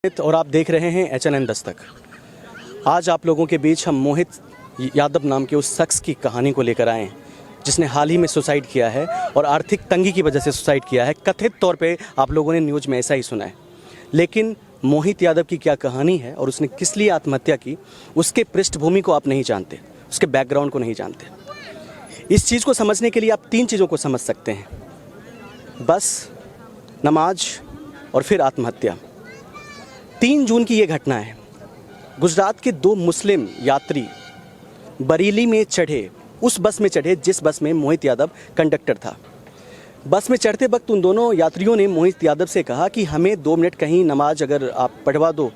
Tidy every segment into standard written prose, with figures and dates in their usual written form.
और आप देख रहे हैं HNN दस्तक। आज आप लोगों के बीच हम मोहित यादव नाम के उस शख्स की कहानी को लेकर आए हैं जिसने हाल ही में सुसाइड किया है और आर्थिक तंगी की वजह से सुसाइड किया है। कथित तौर पे आप लोगों ने न्यूज़ में ऐसा ही सुना है, लेकिन मोहित यादव की क्या कहानी है और उसने किस लिए आत्महत्या की, उसके पृष्ठभूमि को आप नहीं जानते, उसके बैकग्राउंड को नहीं जानते। इस चीज़ को समझने के लिए आप 3 चीज़ों को समझ सकते हैं: बस, नमाज और फिर आत्महत्या। 3 जून की ये घटना है। गुजरात के 2 मुस्लिम यात्री बरेली में चढ़े, उस बस में चढ़े जिस बस में मोहित यादव कंडक्टर था। बस में चढ़ते वक्त उन दोनों यात्रियों ने मोहित यादव से कहा कि हमें 2 मिनट कहीं नमाज अगर आप पढ़वा दो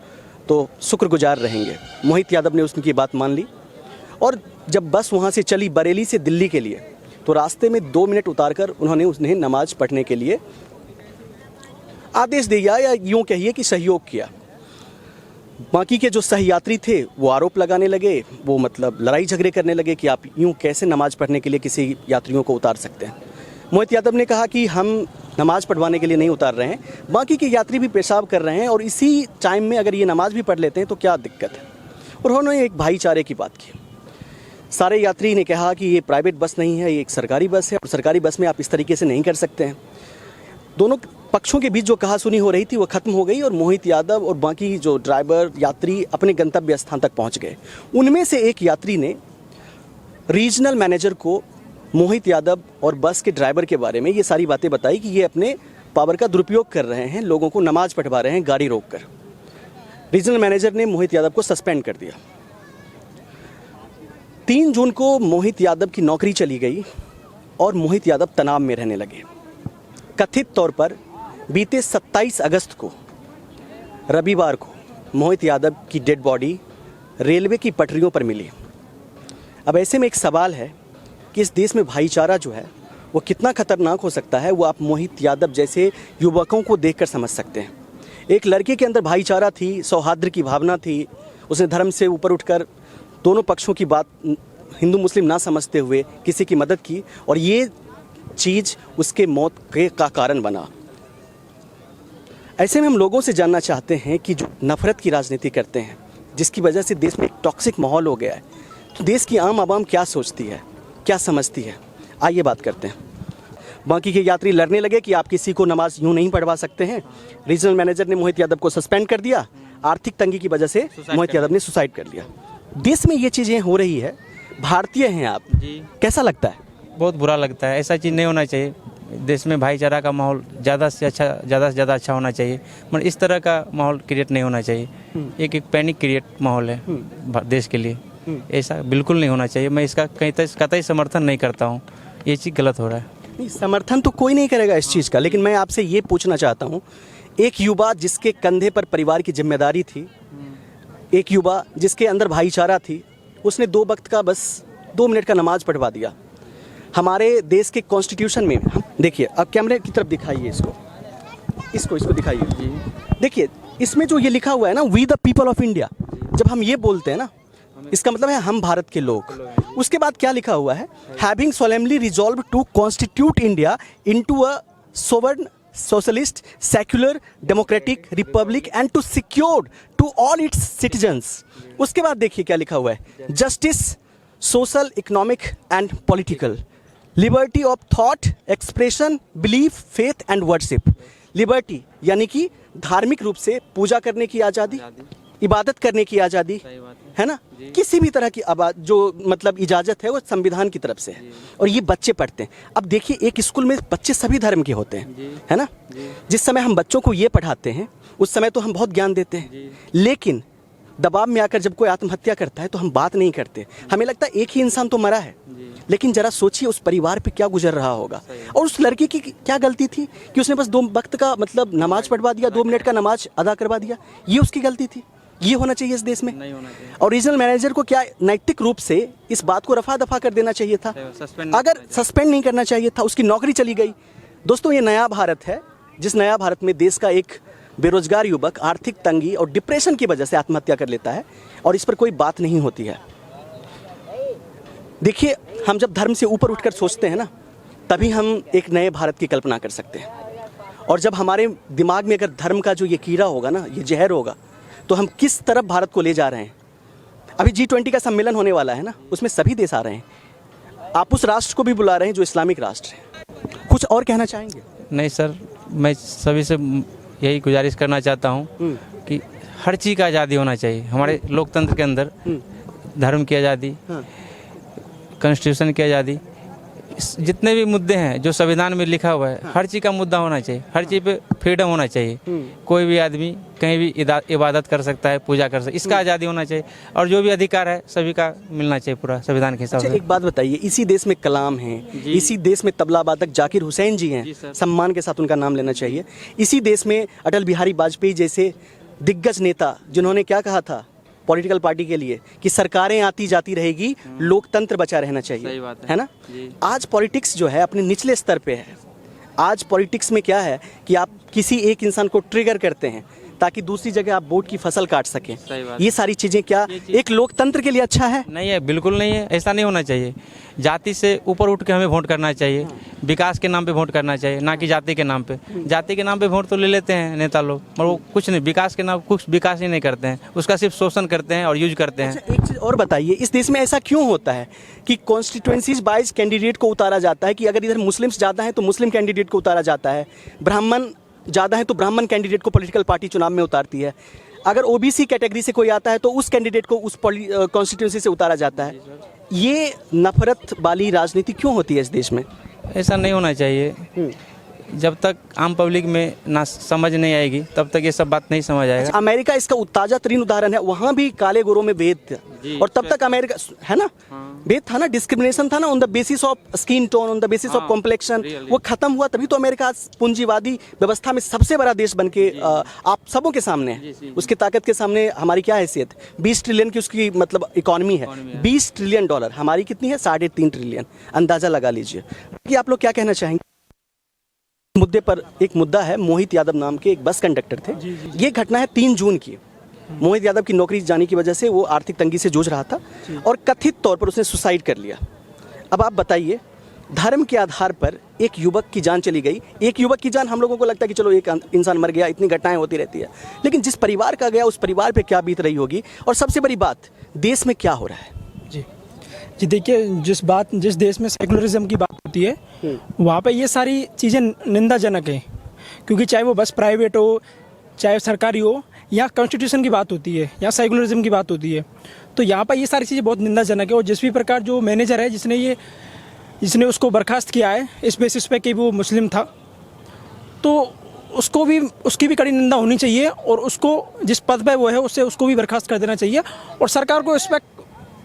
तो शुक्रगुजार रहेंगे। मोहित यादव ने उनकी बात मान ली और जब बस वहाँ से चली बरेली से दिल्ली के लिए, तो रास्ते में 2 मिनट उतारकर उन्होंने उन्हें नमाज पढ़ने के लिए आदेश दिया, या यूँ कहिए कि सहयोग किया। बाकी के जो सहयात्री थे वो आरोप लगाने लगे, वो मतलब लड़ाई झगड़े करने लगे कि आप यूँ कैसे नमाज़ पढ़ने के लिए किसी यात्रियों को उतार सकते हैं। मोहित यादव ने कहा कि हम नमाज़ पढ़वाने के लिए नहीं उतार रहे हैं, बाकी के यात्री भी पेशाब कर रहे हैं और इसी टाइम में अगर ये नमाज़ भी पढ़ लेते हैं तो क्या दिक्कत है। और उन्होंने एक भाईचारे की बात की। सारे यात्री ने कहा कि ये प्राइवेट बस नहीं है, ये एक सरकारी बस है और सरकारी बस में आप इस तरीके से नहीं कर सकते हैं। दोनों पक्षों के बीच जो कहासुनी हो रही थी वो खत्म हो गई और मोहित यादव और बाकी जो ड्राइवर यात्री अपने गंतव्य स्थान तक पहुंच गए। उनमें से एक यात्री ने रीजनल मैनेजर को मोहित यादव और बस के ड्राइवर के बारे में ये सारी बातें बताई कि ये अपने पावर का दुरुपयोग कर रहे हैं, लोगों को नमाज पढ़वा रहे हैं गाड़ी रोक कर। रीजनल मैनेजर ने मोहित यादव को सस्पेंड कर दिया। 3 जून को मोहित यादव की नौकरी चली गई और मोहित यादव तनाव में रहने लगे। कथित तौर पर बीते 27 अगस्त को, रविवार को, मोहित यादव की डेड बॉडी रेलवे की पटरियों पर मिली। अब ऐसे में एक सवाल है कि इस देश में भाईचारा जो है वो कितना खतरनाक हो सकता है, वो आप मोहित यादव जैसे युवकों को देखकर समझ सकते हैं। एक लड़के के अंदर भाईचारा थी, सौहार्द की भावना थी, उसने धर्म से ऊपर उठकर दोनों पक्षों की बात हिंदू मुस्लिम ना समझते हुए किसी की मदद की और ये चीज़ उसके मौत का कारण बना। ऐसे में हम लोगों से जानना चाहते हैं कि जो नफरत की राजनीति करते हैं, जिसकी वजह से देश में एक टॉक्सिक माहौल हो गया है, तो देश की आम आवाम क्या सोचती है, क्या समझती है। आइए बात करते हैं। बाकी के यात्री लड़ने लगे कि आप किसी को नमाज यूँ नहीं पढ़वा सकते हैं। रीजनल मैनेजर ने मोहित यादव को सस्पेंड कर दिया। आर्थिक तंगी की वजह से मोहित यादव ने सुसाइड कर लिया। देश में ये चीज़ें हो रही है। भारतीय हैं आप जी, कैसा लगता है? बहुत बुरा लगता है। ऐसा चीज़ नहीं होना चाहिए। देश में भाईचारा का माहौल ज़्यादा से ज़्यादा अच्छा होना चाहिए, मगर इस तरह का माहौल क्रिएट नहीं होना चाहिए। एक पैनिक क्रिएट माहौल है देश के लिए, ऐसा बिल्कुल नहीं होना चाहिए। मैं इसका कतई समर्थन नहीं करता हूँ। ये चीज़ गलत हो रहा है। नहीं, समर्थन तो कोई नहीं करेगा इस चीज़ का, लेकिन मैं आपसे ये पूछना चाहता हूँ, एक युवा जिसके कंधे पर परिवार की जिम्मेदारी थी, एक युवा जिसके अंदर भाईचारा थी, उसने 2 वक्त का बस 2 मिनट का नमाज पढ़वा दिया। हमारे देश के कॉन्स्टिट्यूशन में देखिए, अब कैमरे की तरफ दिखाइए इसको दिखाइए जी। देखिए इसमें जो ये लिखा हुआ है ना, we the people of India, जब हम ये बोलते हैं ना, इसका मतलब है हम भारत के लोग। उसके बाद क्या लिखा हुआ है? Having solemnly resolve to constitute India into a sovereign socialist secular democratic republic and to secure to all its citizens. उसके बाद देखिए क्या लिखा हुआ है? Justice, social, economic and political, liberty of thought, expression, belief, faith and worship. Liberty यानी कि धार्मिक रूप से पूजा करने की आज़ादी, इबादत करने की आज़ादी, है ना, किसी भी तरह की जो मतलब इजाज़त है वो संविधान की तरफ से है। और ये बच्चे पढ़ते हैं। अब देखिए, एक स्कूल में बच्चे सभी धर्म के होते हैं, है ना। जिस समय हम बच्चों को ये पढ़ाते हैं उस समय तो हम बहुत ज्ञान देते हैं, लेकिन दबाव में आकर जब कोई आत्महत्या करता है तो हम बात नहीं करते। हमें लगता है एक ही इंसान तो मरा है, लेकिन जरा सोचिए उस परिवार पे क्या गुजर रहा होगा। और उस लड़की की क्या गलती थी कि उसने बस 2 वक्त का मतलब नमाज पढ़वा दिया, 2 मिनट का नमाज अदा करवा दिया। ये उसकी गलती थी? ये होना चाहिए इस देश में? नहीं होना चाहिए। और रीजनल मैनेजर को क्या नैतिक रूप से इस बात को रफा दफा कर देना चाहिए था? अगर सस्पेंड नहीं करना चाहिए था, उसकी नौकरी चली गई। दोस्तों, ये नया भारत है, जिस नया भारत में देश का एक बेरोजगार युवक आर्थिक तंगी और डिप्रेशन की वजह से आत्महत्या कर लेता है और इस पर कोई बात नहीं होती है। देखिए, हम जब धर्म से ऊपर उठकर सोचते हैं ना, तभी हम एक नए भारत की कल्पना कर सकते हैं। और जब हमारे दिमाग में अगर धर्म का जो ये कीड़ा होगा ना, ये जहर होगा, तो हम किस तरफ भारत को ले जा रहे हैं। अभी G20 का सम्मेलन होने वाला है ना, उसमें सभी देश आ रहे हैं, आप उस राष्ट्र को भी बुला रहे हैं जो इस्लामिक राष्ट्र है। कुछ और कहना चाहेंगे? नहीं सर, मैं सभी से यही गुजारिश करना चाहता हूँ कि हर चीज़ का आज़ादी होना चाहिए हमारे लोकतंत्र के अंदर। धर्म की आज़ादी, कॉन्स्टिट्यूशन की आज़ादी, जितने भी मुद्दे हैं जो संविधान में लिखा हुआ है, हर चीज़ का मुद्दा होना चाहिए, हर चीज़ पे फ्रीडम होना चाहिए। कोई भी आदमी कहीं भी इबादत कर सकता है, पूजा कर सकता है, इसका आज़ादी होना चाहिए। और जो भी अधिकार है सभी का मिलना चाहिए पूरा संविधान के हिसाब से। एक बात बताइए, इसी देश में कलाम हैं, इसी देश में तबला वादक जाकिर हुसैन जी हैं, सम्मान के साथ उनका नाम लेना चाहिए। इसी देश में अटल बिहारी वाजपेयी जैसे दिग्गज नेता, जिन्होंने क्या कहा था पॉलिटिकल पार्टी के लिए कि सरकारें आती जाती रहेगी, लोकतंत्र बचा रहना चाहिए। सही बात है ना। आज पॉलिटिक्स जो है अपने निचले स्तर पे है। आज पॉलिटिक्स में क्या है कि आप किसी एक इंसान को ट्रिगर करते हैं ताकि दूसरी जगह आप वोट की फसल काट सकें। ये सारी चीज़ें क्या एक लोकतंत्र के लिए अच्छा है? नहीं है, बिल्कुल नहीं है। ऐसा नहीं होना चाहिए। जाति से ऊपर उठ के हमें वोट करना चाहिए, विकास के नाम पे वोट करना चाहिए, ना कि जाति के नाम पे। जाति के नाम पे वोट तो ले लेते हैं नेता लोग, पर वो कुछ नहीं, विकास के नाम कुछ विकास ही नहीं करते हैं, उसका सिर्फ शोषण करते हैं और यूज करते हैं। अच्छा, एक चीज़ और बताइए, इस देश में ऐसा क्यों होता है कि कॉन्स्टिट्यूएंसीज वाइज कैंडिडेट को उतारा जाता है कि अगर इधर मुस्लिम्स ज़्यादा हैं तो मुस्लिम कैंडिडेट को उतारा जाता है, ब्राह्मण ज़्यादा है तो ब्राह्मण कैंडिडेट को पॉलिटिकल पार्टी चुनाव में उतारती है, अगर ओबीसी कैटेगरी से कोई आता है तो उस कैंडिडेट को उस कॉन्स्टिट्यूंसी से उतारा जाता है। ये नफरत वाली राजनीति क्यों होती है इस देश में? ऐसा नहीं होना चाहिए। जब तक आम पब्लिक में ना समझ नहीं आएगी तब तक ये सब बात नहीं समझ आएगा। अच्छा, अमेरिका इसका ताजा तरीन उदाहरण है। वहाँ भी काले गोरों में भेद था और तब तक अमेरिका है ना, भेद था ना, डिस्क्रिमिनेशन था ना, on the basis of skin tone, on the basis of complexion. वो खत्म हुआ, तभी तो अमेरिका पूंजीवादी व्यवस्था में सबसे बड़ा देश बन के आप सबों के सामने है। उसकी ताकत के सामने हमारी क्या हैसियत? 20 ट्रिलियन की उसकी मतलब इकोनॉमी है। $20 ट्रिलियन, हमारी कितनी है? 3.5 ट्रिलियन। अंदाजा लगा लीजिए कि आप लोग क्या कहना चाहेंगे मुद्दे पर। एक मुद्दा है, मोहित यादव नाम के एक बस कंडक्टर थे। ये घटना है 3 जून की। मोहित यादव की नौकरी जाने की वजह से वो आर्थिक तंगी से जूझ रहा था और कथित तौर पर उसने सुसाइड कर लिया। अब आप बताइए, धर्म के आधार पर एक युवक की जान चली गई। एक युवक की जान हम लोगों को लगता है कि चलो एक इंसान मर गया, इतनी घटनाएं होती रहती है, लेकिन जिस परिवार का गया उस परिवार पे क्या बीत रही होगी। और सबसे बड़ी बात, देश में क्या हो रहा है। जी देखिए, जिस देश में सेकुलरिज्म की बात होती है वहाँ पे ये सारी चीज़ें निंदाजनक हैं, क्योंकि चाहे वो बस प्राइवेट हो चाहे सरकारी हो, यहाँ कॉन्स्टिट्यूशन की बात होती है, यहाँ सेकुलरिज्म की बात होती है। तो यहाँ पर ये सारी चीज़ें बहुत निंदाजनक है। और जिस भी प्रकार जो मैनेजर है जिसने उसको बर्खास्त किया है इस बेसिस पे कि वो मुस्लिम था, तो उसकी भी कड़ी निंदा होनी चाहिए और उसको जिस पद पे वो है उसको भी बर्खास्त कर देना चाहिए। और सरकार को इस पर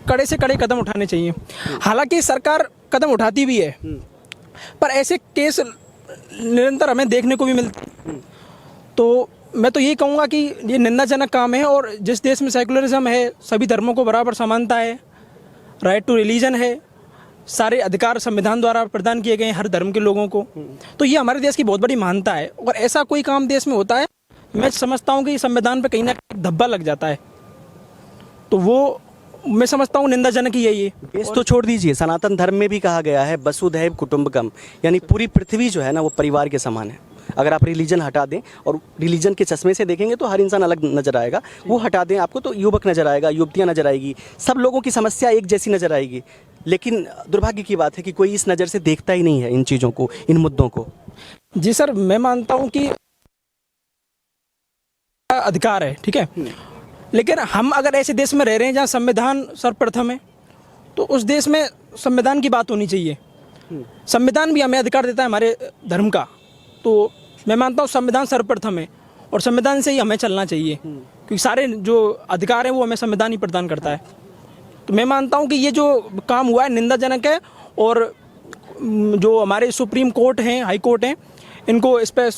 कड़े से कड़े कदम उठाने चाहिए। हालांकि सरकार कदम उठाती भी है, पर ऐसे केस निरंतर हमें देखने को भी मिलते। तो मैं तो यही कहूँगा कि ये निंदाजनक काम है। और जिस देश में सेकुलरिज्म है, सभी धर्मों को बराबर समानता है, राइट टू रिलीजन है, सारे अधिकार संविधान द्वारा प्रदान किए गए हैं हर धर्म के लोगों को, तो ये हमारे देश की बहुत बड़ी महानता है। और ऐसा कोई काम देश में होता है, मैं समझता हूँ कि संविधान पर कहीं ना कहीं धब्बा लग जाता है, तो वो मैं समझता हूँ निंदाजनक ही है ये। देश तो छोड़ दीजिए, सनातन धर्म में भी कहा गया है वसुधैव कुटुंबकम, यानी पूरी पृथ्वी जो है ना वो परिवार के समान है। अगर आप रिलीजन हटा दें और रिलीजन के चश्मे से देखेंगे तो हर इंसान अलग नजर आएगा, वो हटा दें आपको तो युवक नजर आएगा, युवतियाँ नजर आएगी, सब लोगों की समस्या एक जैसी नजर आएगी। लेकिन दुर्भाग्य की बात है कि कोई इस नज़र से देखता ही नहीं है इन चीज़ों को, इन मुद्दों को। जी सर, मैं मानता हूँ कि अधिकार है, ठीक है, लेकिन हम अगर ऐसे देश में रह रहे हैं जहाँ संविधान सर्वप्रथम है, तो उस देश में संविधान की बात होनी चाहिए। संविधान भी हमें अधिकार देता है हमारे धर्म का, तो मैं मानता हूँ संविधान सर्वप्रथम है और संविधान से ही हमें चलना चाहिए, क्योंकि सारे जो अधिकार हैं वो हमें संविधान ही प्रदान करता है। तो मैं मानता हूँ कि ये जो काम हुआ है निंदाजनक है, और जो हमारे सुप्रीम कोर्ट हैं, हाई कोर्ट हैं, इनको इस पर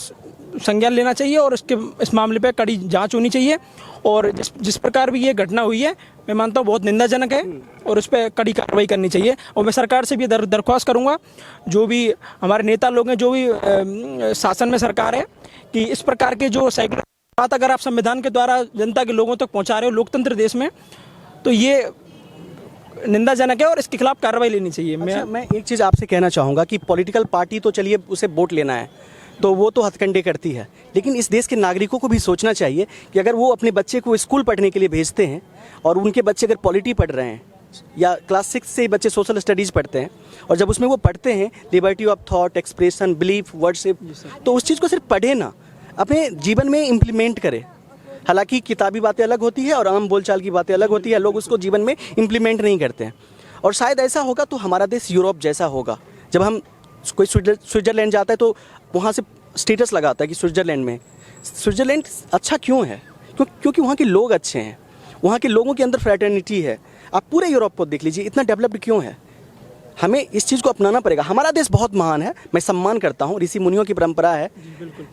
संज्ञान लेना चाहिए और इस मामले पे कड़ी जांच होनी चाहिए। और जिस प्रकार भी ये घटना हुई है, मैं मानता हूँ बहुत निंदाजनक है और इस पर कड़ी कार्रवाई करनी चाहिए। और मैं सरकार से भी दरख्वास्त करूँगा, जो भी हमारे नेता लोग हैं, जो भी शासन में सरकार है, कि इस प्रकार के जो सेकुलर बात अगर आप संविधान के द्वारा जनता के लोगों तक पहुँचा रहे हो लोकतंत्र देश में, तो ये निंदाजनक है और इसके खिलाफ कार्रवाई लेनी चाहिए। अच्छा, मैं एक चीज़ आपसे कहना चाहूँगा कि पॉलिटिकल पार्टी तो चलिए उसे वोट लेना है, तो वो तो हथकंडे करती है, लेकिन इस देश के नागरिकों को भी सोचना चाहिए कि अगर वो अपने बच्चे को स्कूल पढ़ने के लिए भेजते हैं और उनके बच्चे अगर पॉलिटी पढ़ रहे हैं या क्लास 6 से बच्चे सोशल स्टडीज़ पढ़ते हैं और जब उसमें वो पढ़ते हैं liberty of thought, expression, belief, worship, तो उस चीज़ को सिर्फ पढ़े ना, अपने जीवन में इम्प्लीमेंट करे। हालांकि किताबी बातें अलग होती है और आम बोलचाल की बातें अलग होती है, लोग उसको जीवन में इम्प्लीमेंट नहीं करते हैं। और शायद ऐसा होगा तो हमारा देश यूरोप जैसा होगा। जब हम कोई स्विट्ज़रलैंड जाता है तो वहाँ से स्टेटस लगाता है कि स्विट्ज़रलैंड अच्छा क्यों है, क्योंकि वहाँ के लोग अच्छे हैं, वहाँ के लोगों के अंदर फ्रेटर्निटी है। आप पूरे यूरोप को देख लीजिए, इतना डेवलप्ड क्यों है। हमें इस चीज़ को अपनाना पड़ेगा। हमारा देश बहुत महान है, मैं सम्मान करता हूँ, ऋषि मुनियों की परंपरा है,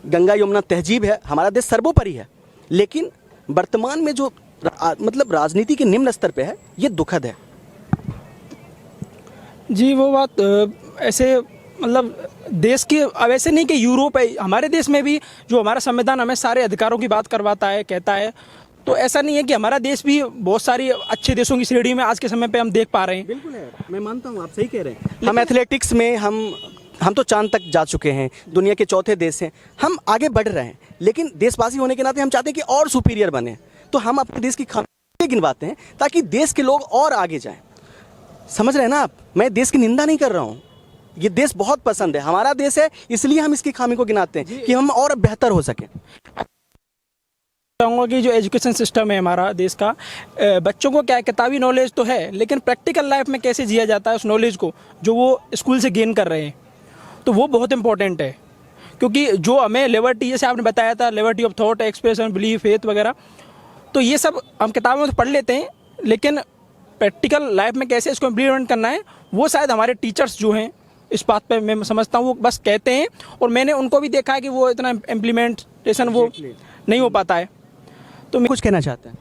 गंगा यमुना तहजीब है, हमारा देश सर्वोपरि है। लेकिन वर्तमान में जो मतलब राजनीति के निम्न स्तर पे है, ये दुखद है। जी वो बात ऐसे मतलब देश की, अब ऐसे नहीं कि यूरोप है, हमारे देश में भी जो हमारा संविधान हमें सारे अधिकारों की बात करवाता है, कहता है, तो ऐसा नहीं है कि हमारा देश भी बहुत सारी अच्छे देशों की श्रेणी में आज के समय पे हम देख पा रहे हैं। बिल्कुल है, मैं मानता हूँ, आप सही कह रहे हैं। हम एथलेटिक्स में हम तो चांद तक जा चुके हैं, दुनिया के चौथे देश हैं, हम आगे बढ़ रहे हैं। लेकिन देशवासी होने के नाते हम चाहते हैं कि और सुपीरियर बने, तो हम अपने देश की खामियां गिनवाते हैं ताकि देश के लोग और आगे जाएं। समझ रहे हैं ना आप, मैं देश की निंदा नहीं कर रहा हूँ, ये देश बहुत पसंद है, हमारा देश है, इसलिए हम इसकी खामी को गिनाते हैं कि हम और बेहतर हो सकें। चाहूँगा कि जो एजुकेशन सिस्टम है हमारा देश का, बच्चों को क्या है, किताबी नॉलेज तो है, लेकिन प्रैक्टिकल लाइफ में कैसे जिया जाता है उस नॉलेज को जो वो स्कूल से गेन कर रहे हैं, तो वो बहुत इंपॉर्टेंट है। क्योंकि जो हमें लिबर्टी, जैसे आपने बताया था, liberty of thought, expression, belief, faith वगैरह, तो ये सब हम किताबों में तो पढ़ लेते हैं, लेकिन प्रैक्टिकल लाइफ में कैसे इसको इम्प्लीमेंट करना है वो शायद हमारे टीचर्स जो हैं इस बात पे मैं समझता हूँ वो बस कहते हैं, और मैंने उनको भी देखा है कि वो इतना इम्प्लीमेंटेशन वो नहीं हो पाता है। तो मैं कुछ कहना चाहते हैं?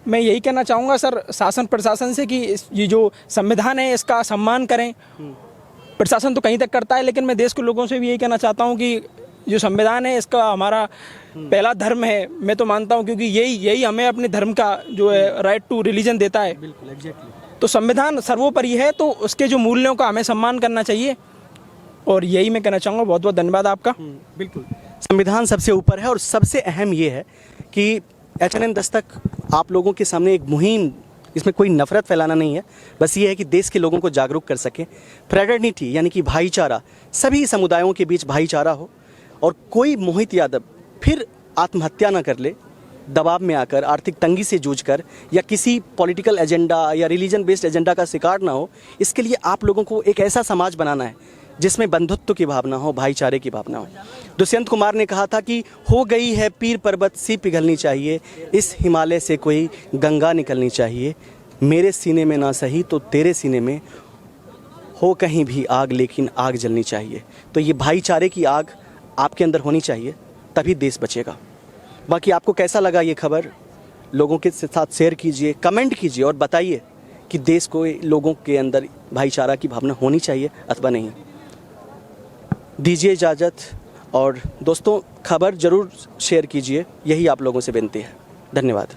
मैं यही कहना चाहूँगा सर शासन प्रशासन से कि ये जो संविधान है इसका सम्मान करें। प्रशासन तो कहीं तक करता है, लेकिन मैं देश के लोगों से भी यही कहना चाहता हूँ कि जो संविधान है इसका हमारा पहला धर्म है, मैं तो मानता हूँ, क्योंकि यही हमें अपने धर्म का जो है राइट टू रिलीजन देता है। बिल्कुल, एग्जैक्टली। तो संविधान सर्वोपरि है, तो उसके जो मूल्यों का हमें सम्मान करना चाहिए, और यही मैं कहना चाहूँगा। बहुत बहुत धन्यवाद आपका। बिल्कुल, संविधान सबसे ऊपर है, और सबसे अहम ये है कि HNN दस्तक आप लोगों के सामने एक मुहिम, इसमें कोई नफरत फैलाना नहीं है, बस ये है कि देश के लोगों को जागरूक कर सके। फ्रेटर्निटी यानी कि भाईचारा, सभी समुदायों के बीच भाईचारा हो, और कोई मोहित यादव फिर आत्महत्या ना कर ले दबाव में आकर, आर्थिक तंगी से जूझकर, या किसी पॉलिटिकल एजेंडा या रिलीजन बेस्ड एजेंडा का शिकार ना हो। इसके लिए आप लोगों को एक ऐसा समाज बनाना है जिसमें बंधुत्व की भावना हो, भाईचारे की भावना हो। दुष्यंत कुमार ने कहा था कि हो गई है पीर पर्वत सी पिघलनी चाहिए, इस हिमालय से कोई गंगा निकलनी चाहिए, मेरे सीने में ना सही तो तेरे सीने में हो कहीं भी आग, लेकिन आग जलनी चाहिए। तो ये भाईचारे की आग आपके अंदर होनी चाहिए, तभी देश बचेगा। बाकी आपको कैसा लगा ये खबर, लोगों के साथ शेयर कीजिए, कमेंट कीजिए और बताइए कि देश को लोगों के अंदर भाईचारा की भावना होनी चाहिए अथवा नहीं। दीजिए इजाज़त, और दोस्तों खबर ज़रूर शेयर कीजिए, यही आप लोगों से विनती है। धन्यवाद।